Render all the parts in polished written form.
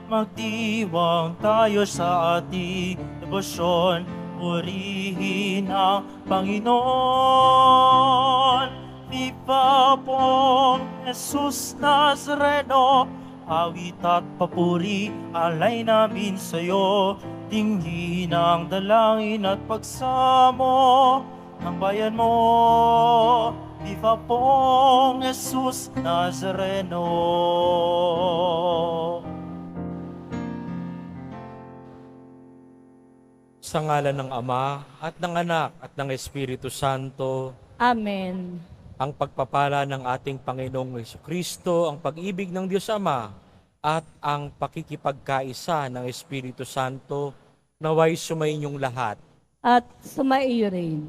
Magdiwang tayo sa ating debosyon, purihin ang Panginoon. Viva pong Jesus Nazareno, awit at papuri, alay namin sa'yo. Tingin ang dalangin at pagsamo ng bayan mo. Viva pong Jesus Nazareno. Sa ngalan ng Ama, at ng Anak, at ng Espiritu Santo, Amen. ang pagpapala ng ating Panginoong Jesucristo, ang pag-ibig ng Diyos Ama, at ang pakikipagkaisa ng Espiritu Santo, naway sumainyong lahat. At sumaiyo rin.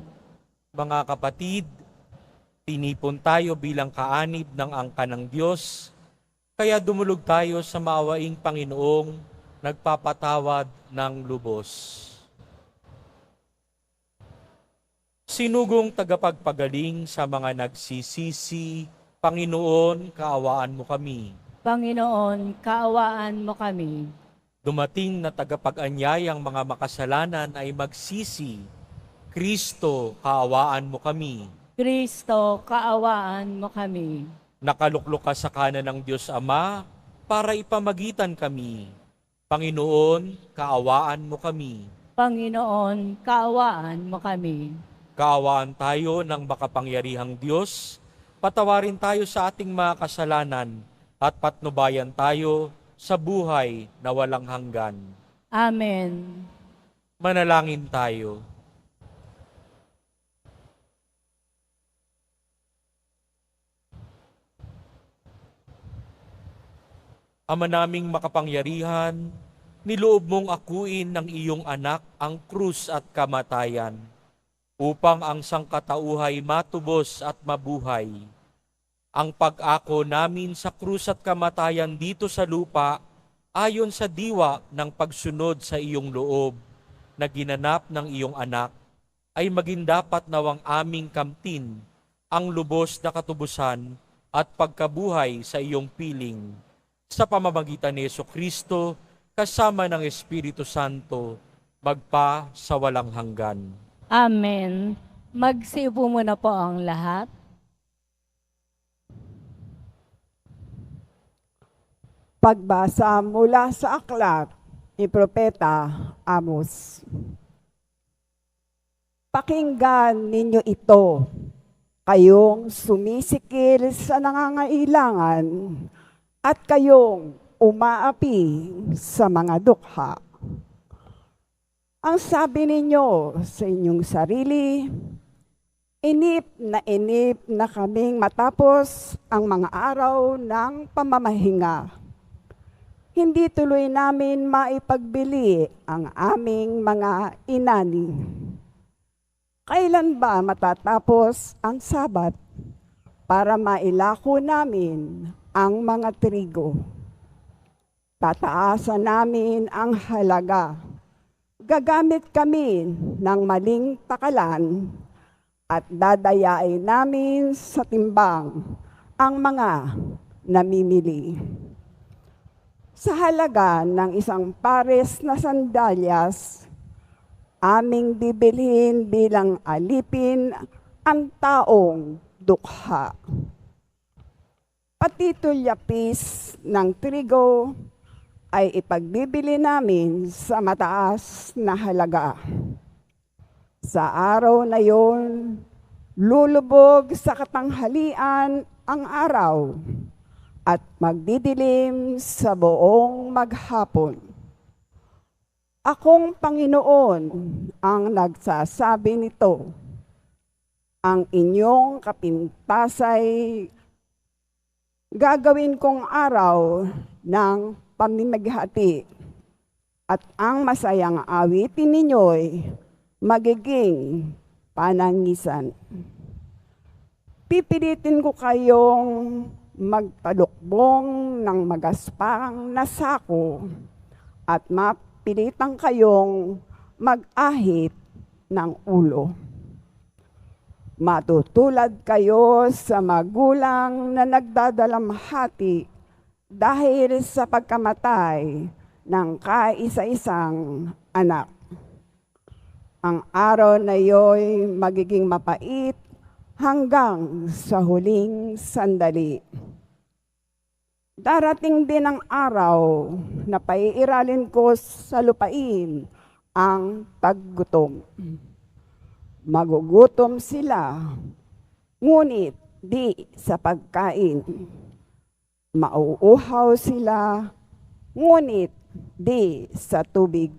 Mga kapatid, tinipon tayo bilang kaanib ng angka ng Diyos, kaya dumulog tayo sa maawaing Panginoong nagpapatawad ng lubos. Sinugong tagapagpagaling sa mga nagsisisi, Panginoon, kaawaan mo kami. Panginoon, kaawaan mo kami. Dumating na tagapag-anyayang mga makasalanan ay magsisi, Kristo, kaawaan mo kami. Kristo, kaawaan mo kami. Nakaluklok ka sa kanan ng Diyos Ama para ipamagitan kami. Panginoon, kaawaan mo kami. Panginoon, kaawaan mo kami. Kaawaan tayo ng makapangyarihang Diyos, patawarin tayo sa ating mga kasalanan at patnubayan tayo sa buhay na walang hanggan. Amen. Manalangin tayo. Ama naming makapangyarihan, niloob mong akuin ng iyong anak ang krus at kamatayan, upang ang sangkatauhay matubos at mabuhay. Ang pag-ako namin sa krus at kamatayan dito sa lupa, ayon sa diwa ng pagsunod sa iyong loob, na ginanap ng iyong anak, ay maging dapat nawang aming kamtin ang lubos na katubusan at pagkabuhay sa iyong piling. Sa pamamagitan ni Jesucristo, kasama ng Espiritu Santo, magpa sa walang hanggan. Amen. Magsiupo muna po ang lahat. Pagbasa mula sa aklat ni Propeta Amos. Pakinggan ninyo ito, kayong sumisikil sa nangangailangan at kayong umaapi sa mga dukha. Ang sabi ninyo sa inyong sarili, inip na kaming matapos ang mga araw ng pamamahinga. Hindi tuloy namin maipagbili ang aming mga inani. Kailan ba matatapos ang Sabat para mailako namin ang mga trigo? Tataasan namin ang halaga. Gagamit kami ng maling takalan at dadayain namin sa timbang ang mga namimili. Sa halaga ng isang pares na sandalyas, aming bibilhin bilang alipin ang taong dukha. Pati tulyapis ng trigo ay ipagbibili namin sa mataas na halaga. Sa araw na yon, lulubog sa katanghalian ang araw at magdidilim sa buong maghapon. Akong Panginoon ang nagsasabi nito. Ang inyong kapintasay gagawin kong araw ng pamimighati, at ang masayang awitin ninyo'y magiging panangisan. Pipilitin ko kayong magtalukbong ng magaspang na sako at mapilitan kayong mag-ahit ng ulo. Matutulad kayo sa magulang na nagdadalamhati dahil sa pagkamatay ng kaisa-isang anak. Ang araw na iyo'y magiging mapait hanggang sa huling sandali. Darating din ang araw na paiiralin ko sa lupain ang paggutom. Magugutom sila, ngunit di sa pagkain. Mauuhaw sila, ngunit di sa tubig.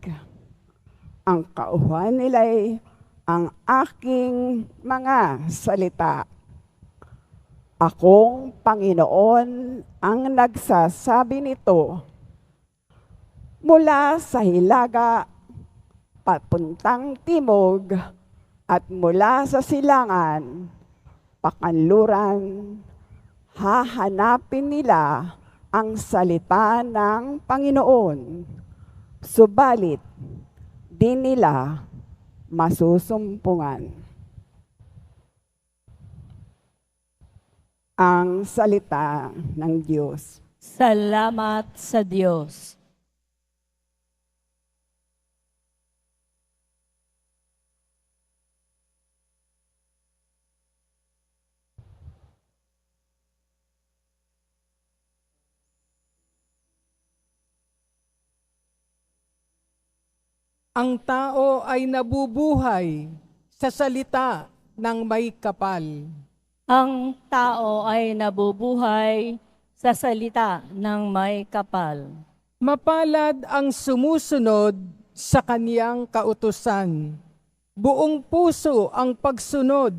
Ang kauhan nila'y ang aking mga salita. Akong Panginoon ang nagsasabi nito. Mula sa hilaga, papuntang timog, at mula sa silangan, pakanluran, hahanapin nila ang salita ng Panginoon. Subalit, di nila masusumpungan. Ang salita ng Diyos. Salamat sa Diyos. Ang tao ay nabubuhay sa salita ng may kapal. Ang tao ay nabubuhay sa salita ng may kapal. Mapalad ang sumusunod sa kaniyang kautusan. Buong puso ang pagsunod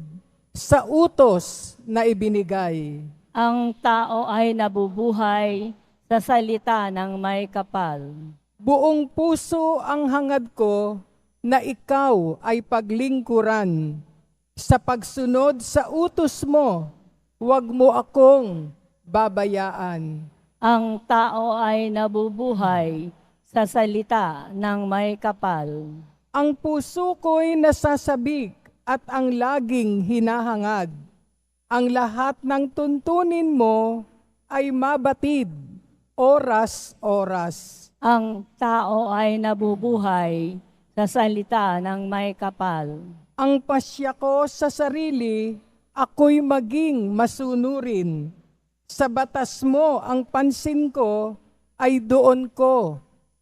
sa utos na ibinigay. Ang tao ay nabubuhay sa salita ng may kapal. Buong puso ang hangad ko na ikaw ay paglingkuran. Sa pagsunod sa utos mo, huwag mo akong babayaan. Ang tao ay nabubuhay sa salita ng may kapal. Ang puso ko'y nasasabik at ang laging hinahangad. Ang lahat ng tuntunin mo ay mabatid, oras-oras. Ang tao ay nabubuhay sa salita ng may kapal. Ang pasya ko sa sarili, ako'y maging masunurin. Sa batas mo ang pansin ko, ay doon ko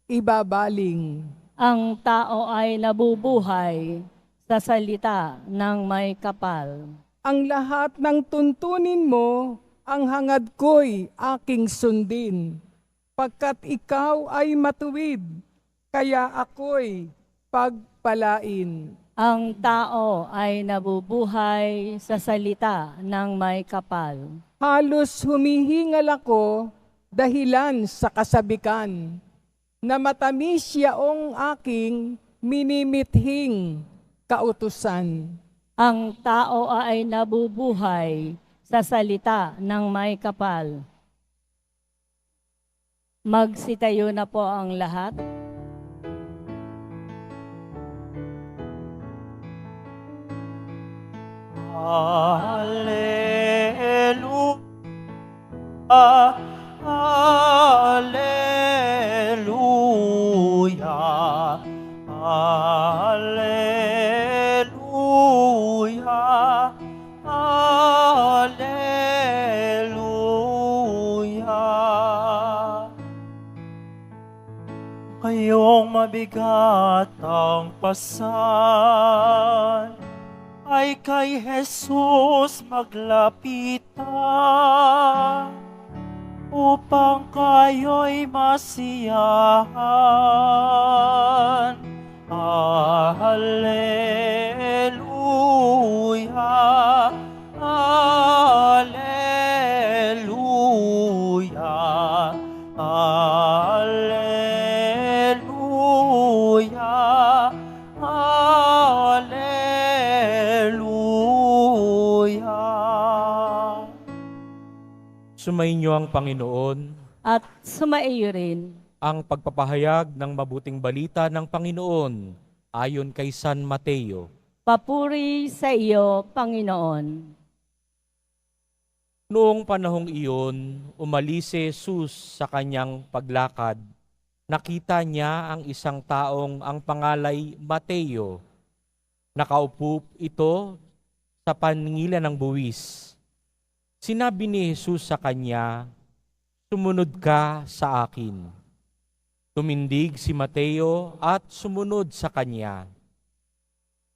ibabaling. Ang tao ay nabubuhay sa salita ng may kapal. Ang lahat ng tuntunin mo, ang hangad ko'y aking sundin. Pagkat ikaw ay matuwid, kaya ako'y pagpalain. Ang tao ay nabubuhay sa salita ng may kapal. Halos humihingal ako dahilan sa kasabikan, na matamis yaong aking minimithing kautusan. Ang tao ay nabubuhay sa salita ng may kapal. Magsitayo na po ang lahat. Hallelujah, hallelujah, hallelujah, hallelujah. Kayong mabigat ang pasan, ay kay Jesus maglapitan, upang kayo'y masiyahan. Hallelujah, hallelujah, hallelujah, hallelujah. Sumainyo ang Panginoon. At sumaiyo rin. Ang pagpapahayag ng mabuting balita ng Panginoon ayon kay San Mateo. Papuri sa iyo, Panginoon. Noong panahong iyon, umalis si Jesus sa kanyang paglakad. Nakita niya ang isang taong ang pangalay Mateo. Nakaupo ito sa paningilan ng buwis. Sinabi ni Jesus sa kanya, "Sumunod ka sa akin." Tumindig si Mateo at sumunod sa kanya.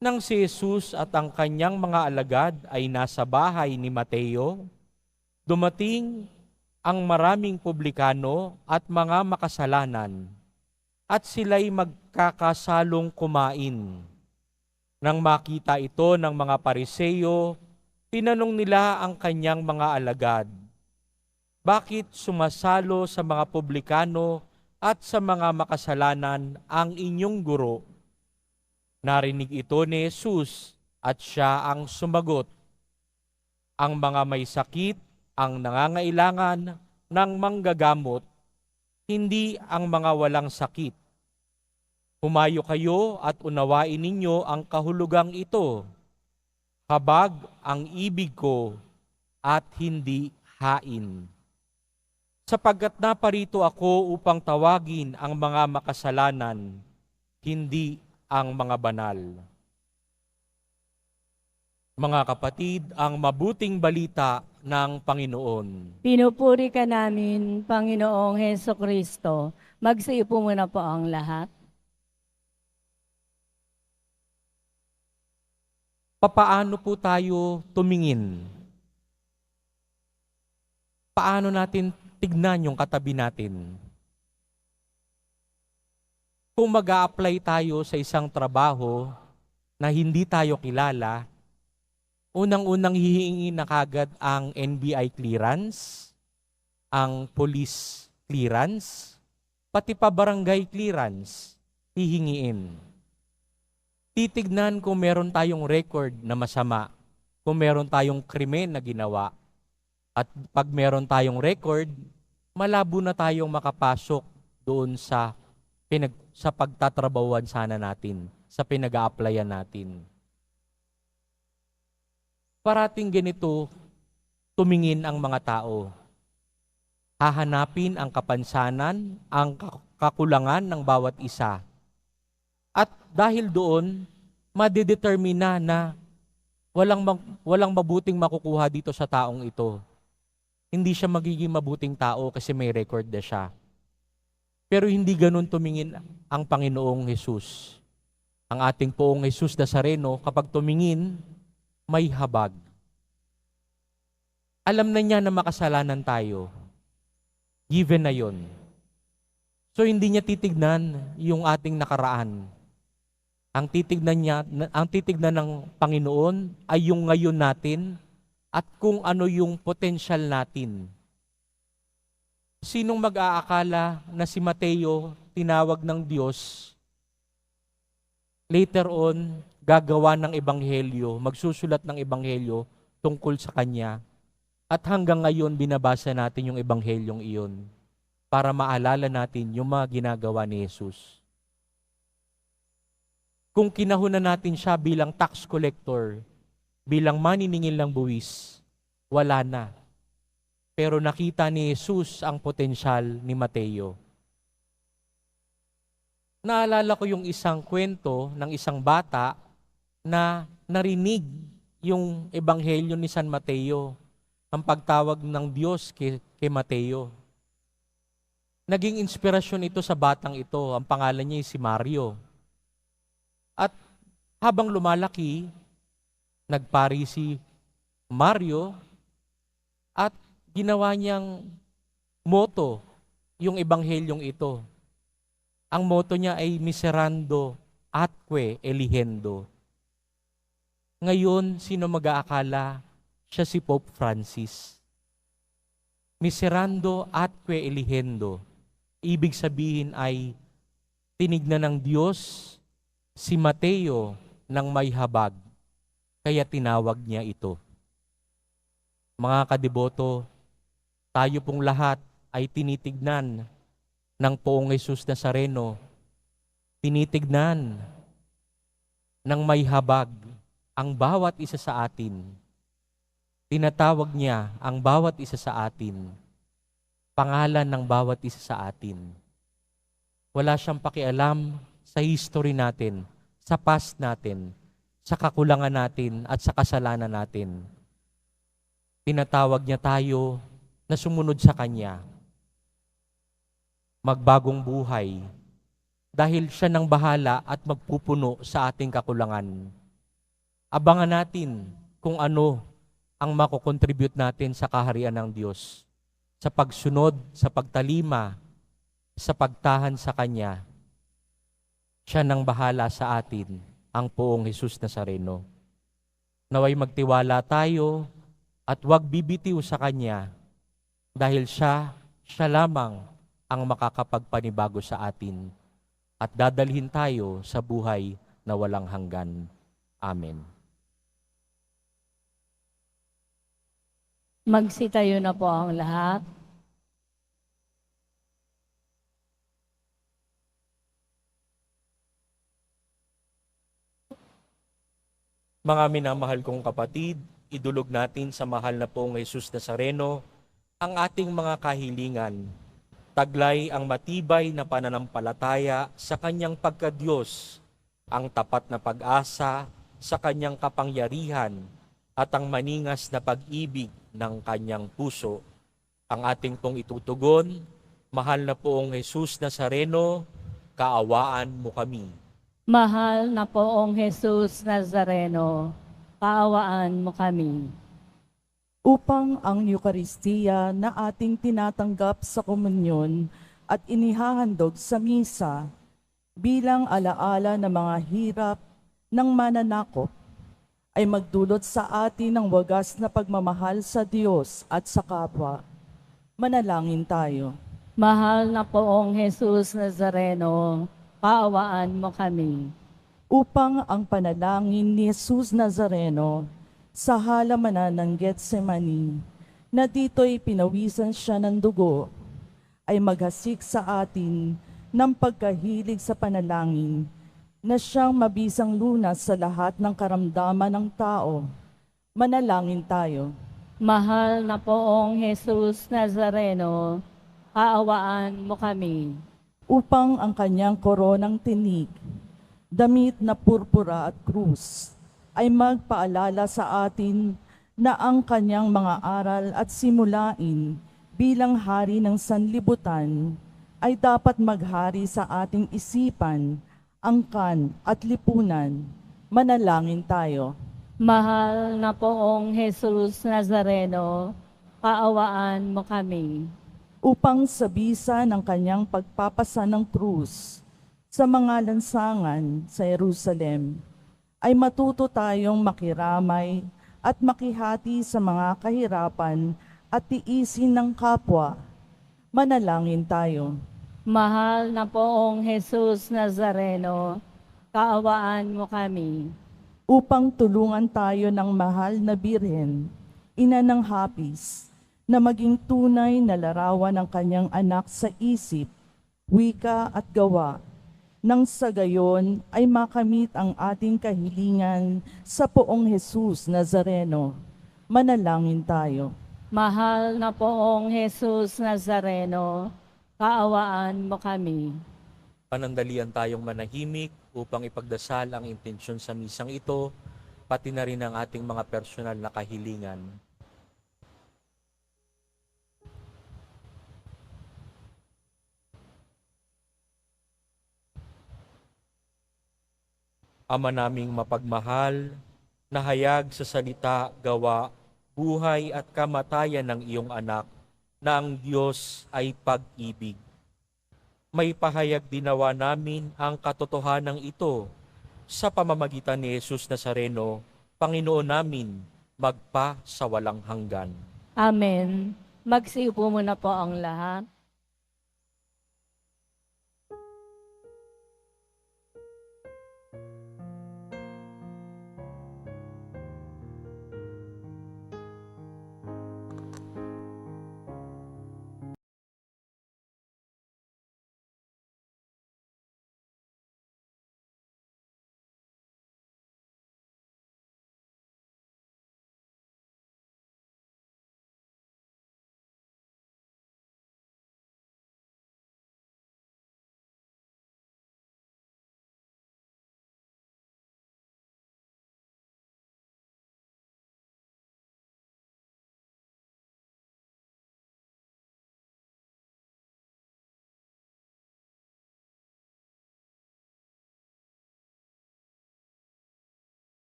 Nang si Jesus at ang kanyang mga alagad ay nasa bahay ni Mateo, dumating ang maraming publikano at mga makasalanan, at sila'y magkakasalong kumain. Nang makita ito ng mga Pariseo, tinanong nila ang kanyang mga alagad, "Bakit sumasalo sa mga publikano at sa mga makasalanan ang inyong guro?" Narinig ito ni Jesus at siya ang sumagot, "Ang mga may sakit ang nangangailangan ng manggagamot, hindi ang mga walang sakit. Humayo kayo at unawain ninyo ang kahulugang ito. Habag ang ibig ko at hindi hain. Sapagkat naparito ako upang tawagin ang mga makasalanan, hindi ang mga banal." Mga kapatid, ang mabuting balita ng Panginoon. Pinupuri ka namin, Panginoong Heso Kristo. Magsiupo muna po ang lahat. Papaano po tayo tumingin? Paano natin tignan yung katabi natin? Kung mag-a-apply tayo sa isang trabaho na hindi tayo kilala, unang-unang hihingi na kagad ang NBI clearance, ang police clearance, pati pa barangay clearance, hihingiin. Titignan kung meron tayong record na masama, kung meron tayong krimen na ginawa. At pag meron tayong record, malabo na tayong makapasok doon sa pagtatrabawan sana natin, sa pinag-a-applyan natin. Parating ganito, tumingin ang mga tao. Hahanapin ang kapansanan, ang kakulangan ng bawat isa. At dahil doon, madedetermina na walang mabuting makukuha dito sa taong ito. Hindi siya magiging mabuting tao kasi may record na siya. Pero hindi ganun tumingin ang Panginoong Jesus. Ang ating poong Jesus Nazareno, kapag tumingin, may habag. Alam na niya na makasalanan tayo. Given na yon. So hindi niya titignan yung ating nakaraan. Ang titignan ng Panginoon ay yung ngayon natin at kung ano yung potential natin. Sinong mag-aakala na si Mateo tinawag ng Diyos, later on, gagawa ng ebanghelyo, magsusulat ng ebanghelyo tungkol sa Kanya. At hanggang ngayon, binabasa natin yung ebanghelyong iyon para maalala natin yung mga ginagawa ni Jesus. Kung kinahunan natin siya bilang tax collector, bilang maniningil ng buwis, wala na. Pero nakita ni Jesus ang potensyal ni Mateo. Naalala ko yung isang kwento ng isang bata na narinig yung ebanghelyo ni San Mateo, ang pagtawag ng Diyos kay Mateo. Naging inspirasyon ito sa batang ito. Ang pangalan niya ay si Mario. At habang lumalaki, nagpari si Mario at ginawa niyang motto yung ebanghelyong ito. Ang motto niya ay miserando atque eligendo. Ngayon, sino mag-aakala? Siya si Pope Francis. Miserando atque eligendo. Ibig sabihin ay tinignan ng Diyos si Mateo ng may habag, kaya tinawag niya ito. Mga kadiboto, tayo pong lahat ay tinitignan ng poong Jesus Nazareno, tinitignan ng may habag ang bawat isa sa atin. Tinatawag niya ang bawat isa sa atin, pangalan ng bawat isa sa atin. Wala siyang pakialam sa history natin, sa past natin, sa kakulangan natin at sa kasalanan natin. Tinatawag niya tayo na sumunod sa Kanya, magbagong buhay, dahil siya nang bahala at magpupuno sa ating kakulangan. Abangan natin kung ano ang makokontribute natin sa kaharian ng Diyos, sa pagsunod, sa pagtalima, sa pagtahan sa Kanya. Siya nang bahala sa atin, ang Poong Jesus Nazareno. Naway magtiwala tayo at huwag bibitiw sa Kanya dahil siya lamang ang makakapagpanibago sa atin at dadalhin tayo sa buhay na walang hanggan. Amen. Magsitayo na po ang lahat. Mga minamahal kong kapatid, idulog natin sa mahal na Poong Jesus Nazareno ang ating mga kahilingan. Taglay ang matibay na pananampalataya sa Kanyang pagkadiyos, ang tapat na pag-asa sa Kanyang kapangyarihan at ang maningas na pag-ibig ng Kanyang puso. Ang ating pong itutugon, mahal na Poong Jesus Nazareno, kaawaan mo kami. Mahal na Poong Jesus Nazareno, kaawaan mo kami. Upang ang Eukaristiya na ating tinatanggap sa komunyon at inihahandog sa misa bilang alaala ng mga hirap ng mananakop ay magdulot sa atin ng wagas na pagmamahal sa Diyos at sa kapwa. Manalangin tayo. Mahal na Poong Jesus Nazareno, kaawaan mo kami. Upang ang panalangin ni Jesus Nazareno sa halamanan ng Getsemani, na dito'y pinawisan siya ng dugo, ay maghasik sa atin ng pagkahilig sa panalangin na siyang mabisang lunas sa lahat ng karamdaman ng tao. Manalangin tayo. Mahal na Poong Jesus Nazareno, kaawaan mo kami. Upang ang kanyang koronang tinik, damit na purpura at krus, ay magpaalala sa atin na ang kanyang mga aral at simulain bilang hari ng sanlibutan ay dapat maghari sa ating isipan, angkan at lipunan. Manalangin tayo. Mahal na Poong Jesus Nazareno, kaawaan mo kami. Upang sa bisa ng kanyang pagpapasa ng krus sa mga lansangan sa Jerusalem, ay matuto tayong makiramay at makihati sa mga kahirapan at tiisin ng kapwa. Manalangin tayo. Mahal na Poong Jesus Nazareno, kaawaan mo kami. Upang tulungan tayo ng mahal na Birhen, ina ng hapis, na maging tunay na larawan ng kanyang anak sa isip, wika at gawa, nang sa gayon ay makamit ang ating kahilingan sa Poong Jesus Nazareno. Manalangin tayo. Mahal na Poong Jesus Nazareno, kaawaan mo kami. Panandalian tayong manahimik upang ipagdasal ang intensyon sa misang ito, pati na rin ang ating mga personal na kahilingan. Ama naming mapagmahal, nahayag sa salita, gawa, buhay at kamatayan ng iyong anak, na ang Diyos ay pag-ibig. May pahayag dinawa namin ang katotohanan ito sa pamamagitan ni Jesus Nazareno, Panginoon namin, magpa sa walang hanggan. Amen. Magsiupo muna po ang lahat.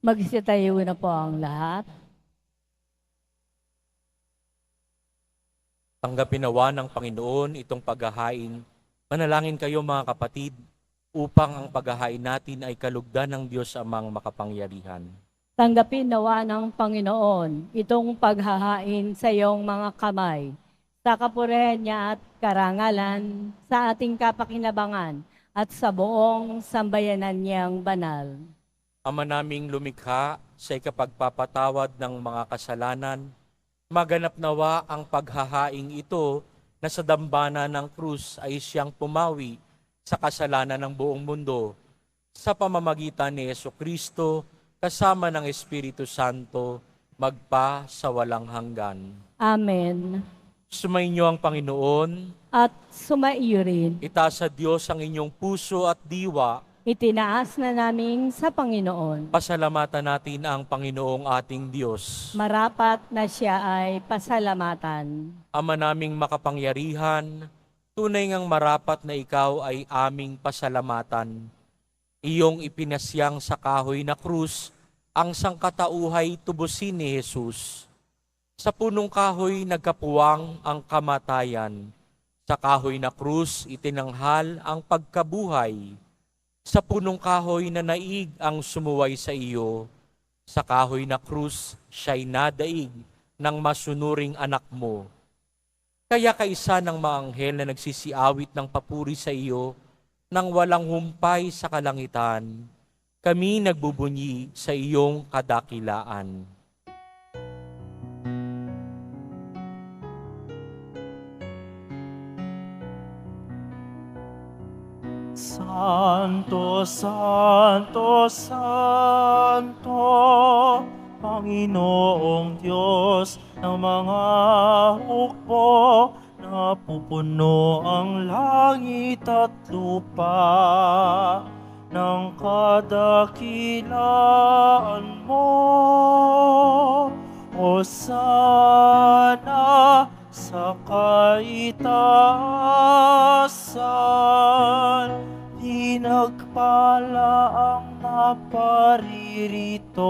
Magsitayo na po ang lahat. Tanggapin nawa ng Panginoon itong paghahain. Manalangin kayo mga kapatid, upang ang paghahain natin ay kalugdan ng Diyos Amang makapangyarihan. Tanggapin nawa ng Panginoon itong paghahain sa iyong mga kamay, sa kapurihan niya at karangalan, sa ating kapakinabangan at sa buong sambayanan niyang banal. Ama naming lumikha sa ikapagpapatawad ng mga kasalanan, maganap nawa ang paghahaing ito na sa dambana ng krus ay siyang pumawi sa kasalanan ng buong mundo sa pamamagitan ni Jesucristo kasama ng Espiritu Santo magpa sa walang hanggan. Amen. Sumainyo ang Panginoon, At sumaiyo rin, itaas sa Diyos ang inyong puso at diwa. itinaas na namin sa Panginoon. Pasalamatan natin ang Panginoong ating Diyos. Marapat na siya ay pasalamatan. Ama naming makapangyarihan, tunay ngang marapat na ikaw ay aming pasalamatan. Iyong ipinasyang sa kahoy na krus, ang sangkatauhay tubusin ni Jesus. Sa punong kahoy nagkapuwang ang kamatayan. Sa kahoy na krus itinanghal ang pagkabuhay. Sa punong kahoy na naig ang sumuway sa iyo. Sa kahoy na krus siya'y nadaig ng masunuring anak mo. Kaya kaisa ng mga anghel na nagsisiawit ng papuri sa iyo, nang walang humpay sa kalangitan, kami nagbubunyi sa iyong kadakilaan. Santo, Santo, Santo, Panginoong Diyos ng mga hukbo, napupuno ang langit at lupa ng kadakilaan mo. Hosana sa kaitaasan, pinagpala ang naparirito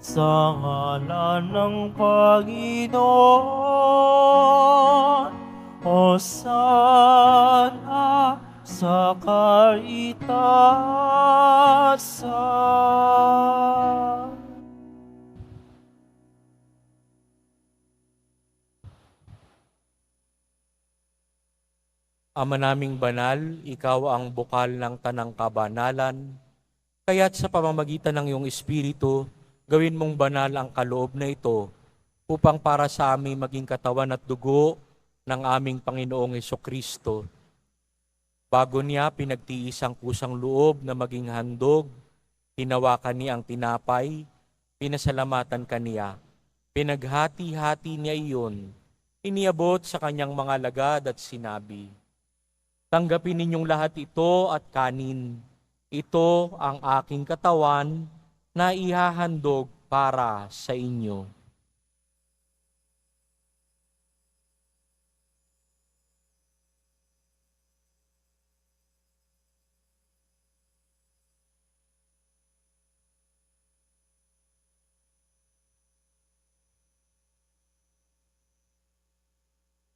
sa ngalan ng Panginoon. Hosana sa kaitaasan. Ama naming banal, ikaw ang bukal ng tanang kabanalan, kaya't sa pamamagitan ng iyong Espiritu, gawin mong banal ang kaloob na ito, upang para sa aming maging katawan at dugo ng aming Panginoong Hesukristo. Bago niya pinagtiis ang kusang loob na maging handog, hinawakan niya ang tinapay, pinasalamatan kaniya, pinaghati-hati niya iyon, iniabot sa kanyang mga lagad at sinabi, "Tanggapin ninyong lahat ito at kanin. Ito ang aking katawan na ihahandog para sa inyo."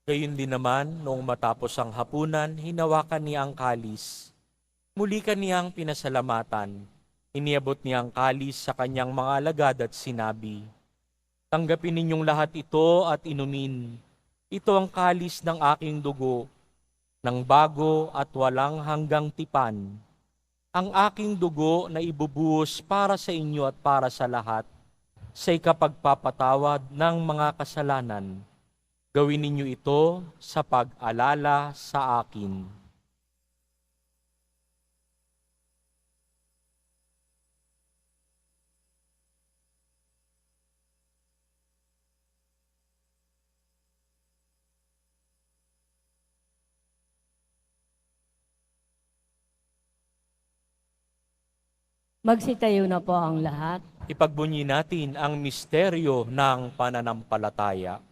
Gayun din naman, noong matapos ang hapunan, hinawakan niya ang kalis. Muli kaniyang pinasalamatan. Iniabot niya ang kalis sa kanyang mga alagad at sinabi, "Tanggapin ninyong lahat ito at inumin. Ito ang kalis ng aking dugo, ng bago at walang hanggang tipan. Ang aking dugo na ibubuhos para sa inyo at para sa lahat, sa ikapagpapatawad ng mga kasalanan. Gawin ninyo ito sa pag-alala sa akin." Magsitayo na po ang lahat. Ipagbunyi natin ang misteryo ng pananampalataya.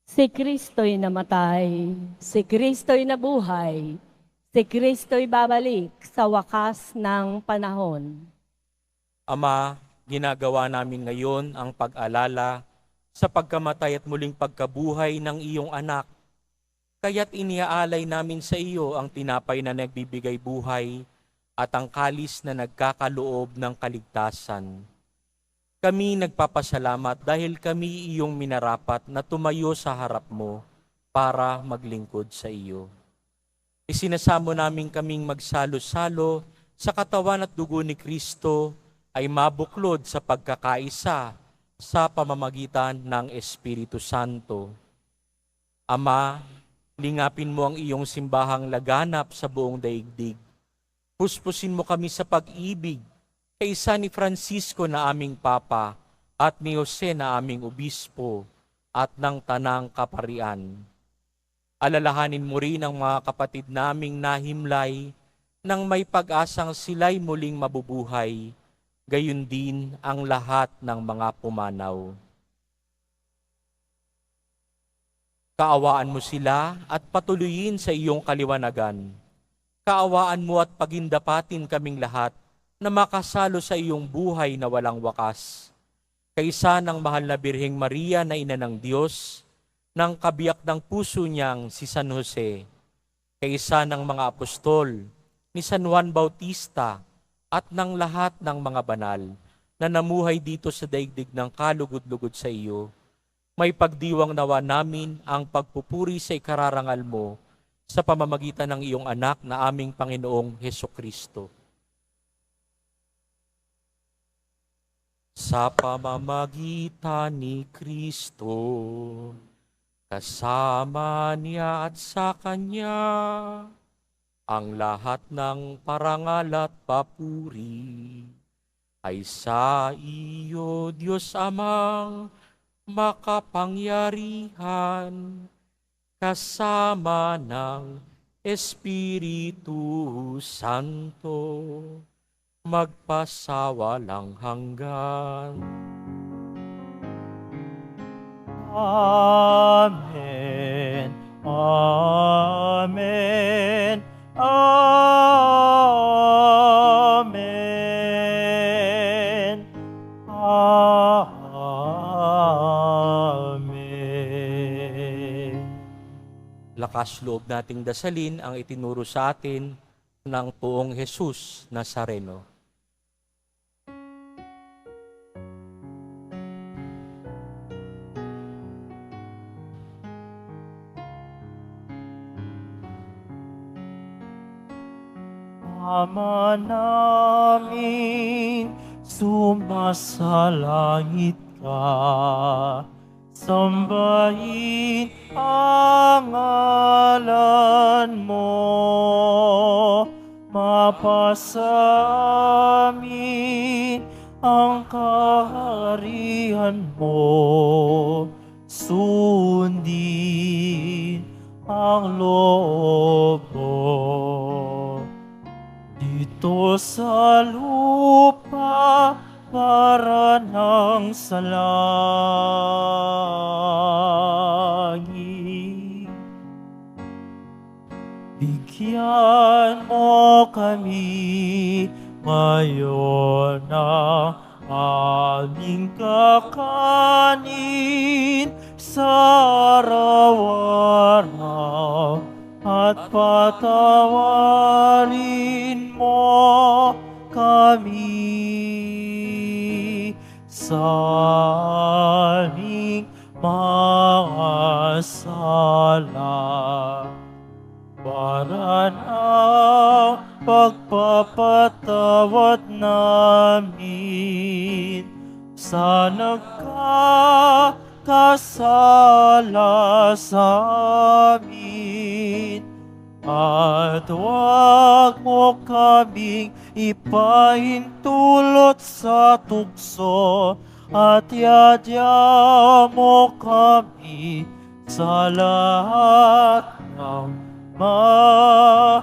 Si Kristo'y namatay, si Kristo'y nabuhay, si Kristo'y babalik sa wakas ng panahon. Ama, ginagawa namin ngayon ang pag-alala sa pagkamatay at muling pagkabuhay ng iyong anak. Kaya't iniaalay namin sa iyo ang tinapay na nagbibigay buhay at ang kalis na nagkakaloob ng kaligtasan. Kami nagpapasalamat dahil kami iyong minarapat na tumayo sa harap mo para maglingkod sa iyo. Isinasamo namin kaming magsalo-salo sa katawan at dugo ni Kristo ay mabuklod sa pagkakaisa sa pamamagitan ng Espiritu Santo. Ama, lingapin mo ang iyong simbahang laganap sa buong daigdig. Puspusin mo kami sa pag-ibig kay isa ni Francisco na aming Papa at ni Jose na aming Obispo at ng Tanang Kaparian. Alalahanin mo rin ang mga kapatid naming nahimlay nang may pag-asang sila'y muling mabubuhay, gayon din ang lahat ng mga pumanaw. Kaawaan mo sila at patuloyin sa iyong kaliwanagan. Kaawaan mo at pagindapatin kaming lahat na makasalo sa iyong buhay na walang wakas. Kaisa ng mahal na Birheng Maria na Ina ng Diyos, ng kabiyak ng puso niyang si San Jose, kaisa ng mga apostol, ni San Juan Bautista, at ng lahat ng mga banal na namuhay dito sa daigdig ng kalugod-lugod sa iyo, may pagdiwang nawa namin ang pagpupuri sa ikararangal mo sa pamamagitan ng iyong anak na aming Panginoong Hesukristo. Sa pamamagitan ni Kristo, kasama niya at sa Kanya, ang lahat ng parangal at papuri ay sa iyo, Diyos Amang makapangyarihan, kasama ng Espiritu Santo, magpasawalang hanggan. Amen. Amen. Amen. Amen. Lakas loob nating dasalin ang itinuro sa atin ng Poong Jesus Nazareno. Ama namin, sumasalangit ka. Sambahin ang ngalan mo. Mapasa amin ang kaharian mo. Sundin ang loob mo. Dito sa lupa para ng sa langit. Bigyan mo kami ngayon ng aming kakanin sa araw-araw at patawarin mo kami sa aming mga sala. Para ng pagpapatawad namin sa nagkakasala sa amin. At huwag mo kaming ipahintulot sa tukso, at yadya mo kami sa lahat ng masama.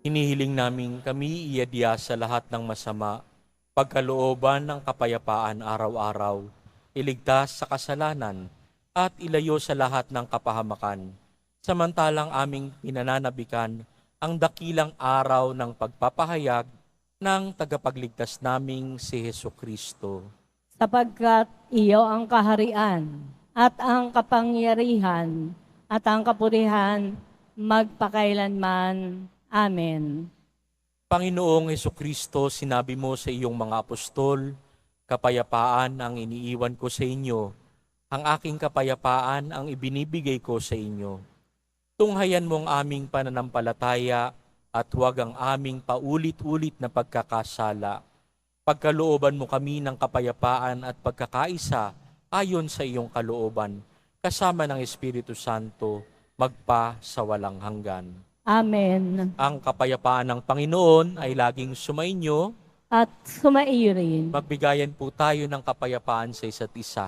Hinihiling namin kami iadya sa lahat ng masama, pagkalooban ng kapayapaan araw-araw, iligtas sa kasalanan, at ilayo sa lahat ng kapahamakan, samantalang aming pinananabikan ang dakilang araw ng pagpapahayag ng tagapagligtas naming si Hesukristo. Sapagkat iyo ang kaharian at ang kapangyarihan at ang kapurihan magpakailanman. Amen. Panginoong Hesukristo, sinabi mo sa iyong mga apostol, kapayapaan ang iniiwan ko sa inyo, ang aking kapayapaan ang ibinibigay ko sa inyo. Tunghayan mo ang aming pananampalataya at huwag ang aming paulit-ulit na pagkakasala. Pagkalooban mo kami ng kapayapaan at pagkakaisa ayon sa iyong kalooban, kasama ng Espiritu Santo, magpa sa walang hanggan. Amen. Ang kapayapaan ng Panginoon ay laging sumainyo. At sumaiyo rin. Magbigayan po tayo ng kapayapaan sa isa't isa.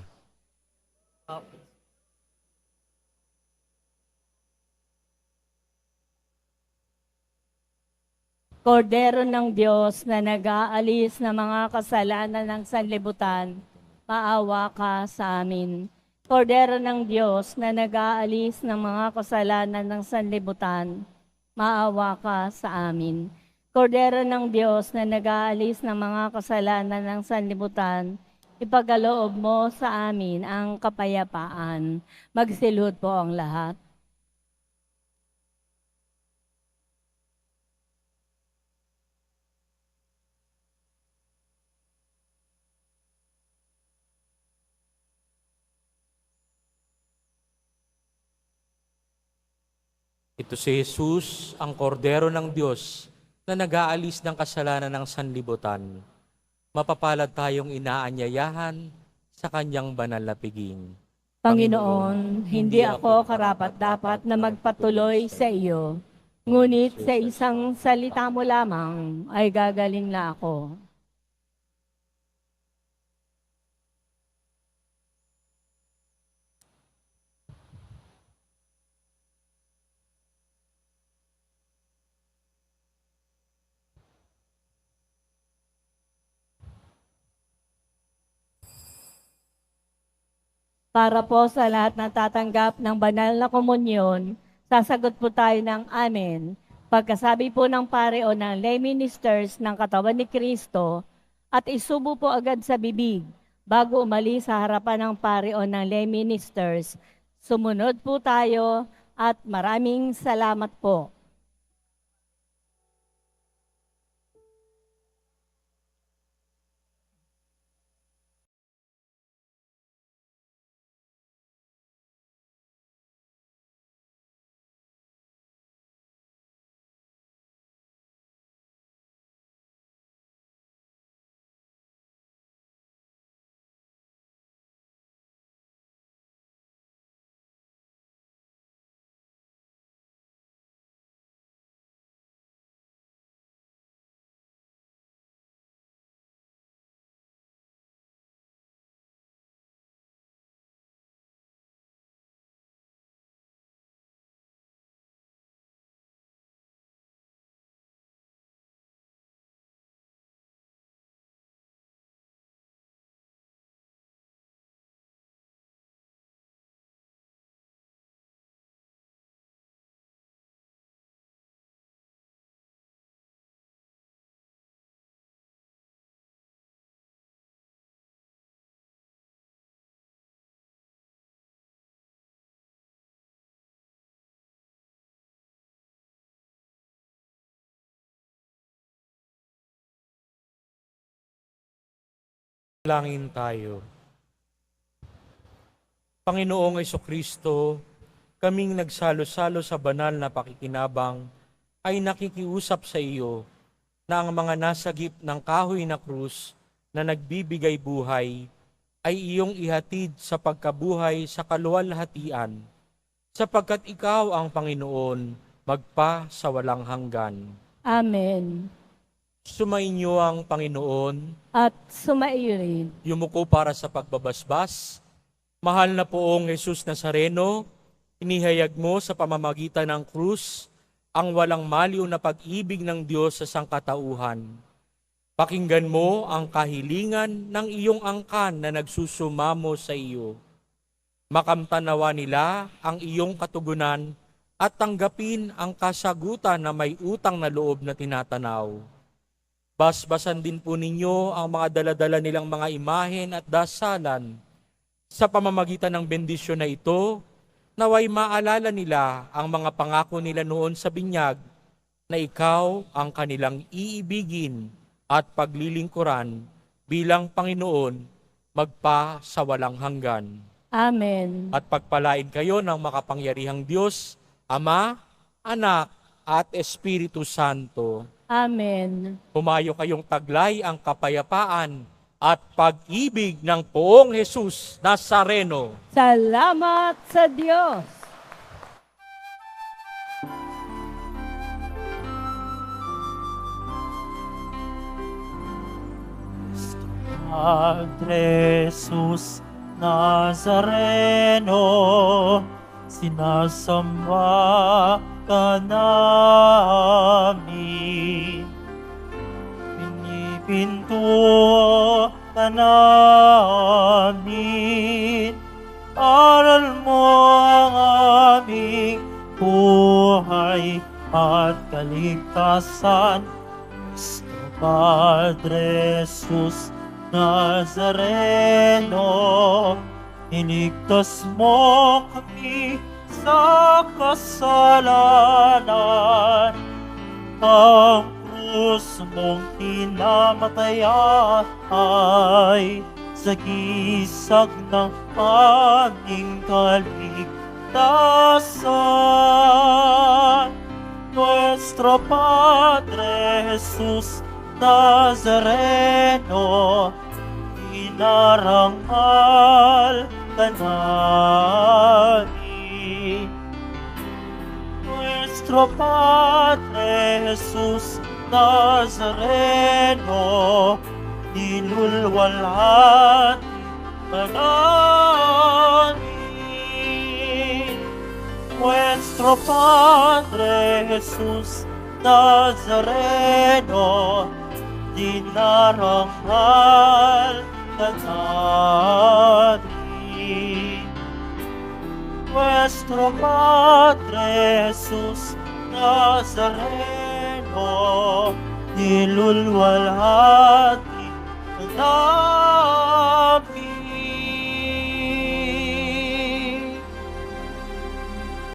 Kordero ng Diyos na nag-aalis ng mga kasalanan ng sanlibutan, maawa ka sa amin. Kordero ng Diyos na nag-aalis ng mga kasalanan ng sanlibutan, maawa ka sa amin. Kordero ng Diyos na nag-aalis ng mga kasalanan ng sanlibutan, ipagaloob mo sa amin ang kapayapaan. Magsilhod po ang lahat. Ito si Jesus, ang kordero ng Diyos na nag-aalis ng kasalanan ng sanlibutan. Mapapalad tayong inaanyayahan sa kanyang banal na piging. Panginoon, hindi ako karapat-dapat na magpatuloy sa iyo, ngunit sa isang salita mo lamang ay gagaling na ako. Para po sa lahat na tatanggap ng banal na komunyon, sasagot po tayo ng amen. Pagkasabi po ng pare o ng lay ministers ng katawan ni Kristo at isubo po agad sa bibig bago umalis sa harapan ng pare o ng lay ministers. Sumunod po tayo at maraming salamat po. Langin tayo. Panginoong Hesukristo, kaming nagsalo-salo sa banal na pakikinabang ay nakikiusap sa iyo na ang mga nasagip ng kahoy na krus na nagbibigay buhay ay iyong ihatid sa pagkabuhay sa kaluwalhatian, sapagkat ikaw ang Panginoon, magpa sa walang hanggan. Amen. Sumainyo ang Panginoon, At sumaiyo rin. yumuko para sa pagbabasbas. Mahal na poong Jesus Nazareno, inihayag mo sa pamamagitan ng krus ang walang maliw na pag-ibig ng Diyos sa sangkatauhan. Pakinggan mo ang kahilingan ng iyong angkan na nagsusumamo sa iyo. Makamtanawa nila ang iyong katugunan at tanggapin ang kasagutan na may utang na loob na tinatanaw. Basbasan din po ninyo ang mga daladala nilang mga imahen at dasalan. Sa pamamagitan ng bendisyon na ito, naway maalala nila ang mga pangako nila noon sa binyag na ikaw ang kanilang iibigin at paglilingkuran bilang Panginoon magpa sa walang hanggan. Amen. At pagpalain kayo ng makapangyarihang Diyos, Ama, Anak, at Espiritu Santo. Amen. Humayo kayong taglay ang kapayapaan at pag-ibig ng Poong Jesus Nazareno. Salamat sa Diyos. Padre Jesus Nazareno, sinasamba ka namin. Pinipinto ka namin. Aral mo ang aming buhay at kaligtasan. Cristo Padre Jesus Nazareno, iligtas mo kami sa kasalanan. Ang krus mong pinamatayan ay sagisag ng aming kaligtasan. Nuestro Padre Jesus Nazareno, inarangal ka namin. Nuestro Padre Jesus Nazareno, nilulwalhati ka namin. Nuestro Padre Jesus Nazareno, dinarangal ka namin. Nuestro Padre Jesus Nazareno, nilulwalhati ka namin.